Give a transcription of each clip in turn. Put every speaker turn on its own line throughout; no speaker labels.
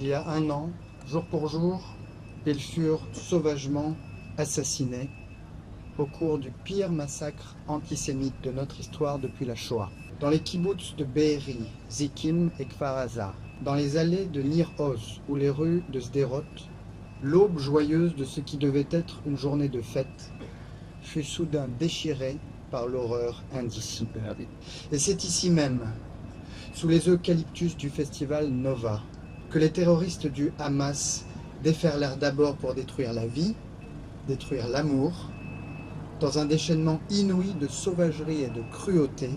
Il y a un an, jour pour jour, ils furent sauvagement assassinés au cours du pire massacre antisémite de notre histoire depuis la Shoah. Dans les kibboutz de Be'eri, Zikim et Kfar Aza, dans les allées de Nir Oz ou les rues de Sderot, l'aube joyeuse de ce qui devait être une journée de fête fut soudain déchirée par l'horreur indicible. Et c'est ici même, sous les eucalyptus du festival Nova, que les terroristes du Hamas déferlèrent d'abord pour détruire la vie, détruire l'amour, dans un déchaînement inouï de sauvagerie et de cruauté,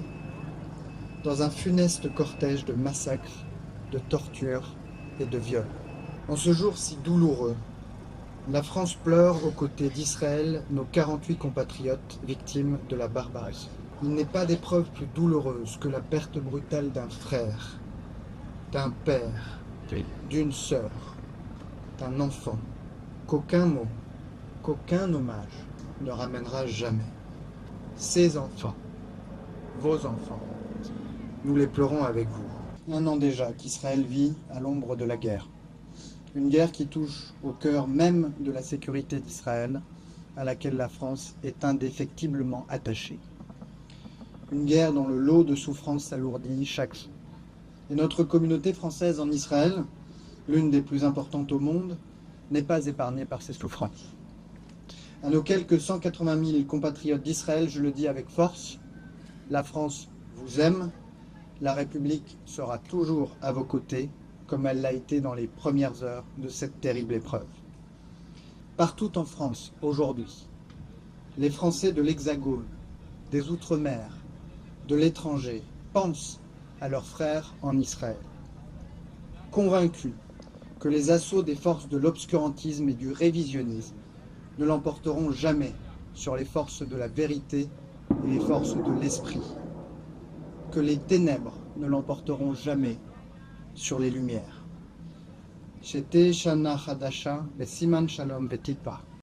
dans un funeste cortège de massacres, de tortures et de viols. En ce jour si douloureux, la France pleure aux côtés d'Israël nos 48 compatriotes victimes de la barbarie. Il n'est pas d'épreuve plus douloureuse que la perte brutale d'un frère, d'un père, d'une sœur, d'un enfant, qu'aucun mot, qu'aucun hommage ne ramènera jamais. Ces enfants, vos enfants, nous les pleurons avec vous. Un an déjà qu'Israël vit à l'ombre de la guerre. Une guerre qui touche au cœur même de la sécurité d'Israël, à laquelle la France est indéfectiblement attachée. Une guerre dont le lot de souffrances s'alourdit chaque jour. Et notre communauté française en Israël, l'une des plus importantes au monde, n'est pas épargnée par ces souffrances. À nos quelques 180 000 compatriotes d'Israël, je le dis avec force, la France vous aime, la République sera toujours à vos côtés, comme elle l'a été dans les premières heures de cette terrible épreuve. Partout en France, aujourd'hui, les Français de l'Hexagone, des Outre-mer, de l'étranger, pensent à leurs frères en Israël. Convaincus que les assauts des forces de l'obscurantisme et du révisionnisme ne l'emporteront jamais sur les forces de la vérité et les forces de l'esprit, que les ténèbres ne l'emporteront jamais sur les lumières. Shete Shana Hadasha, Besiman Shalom Betikva.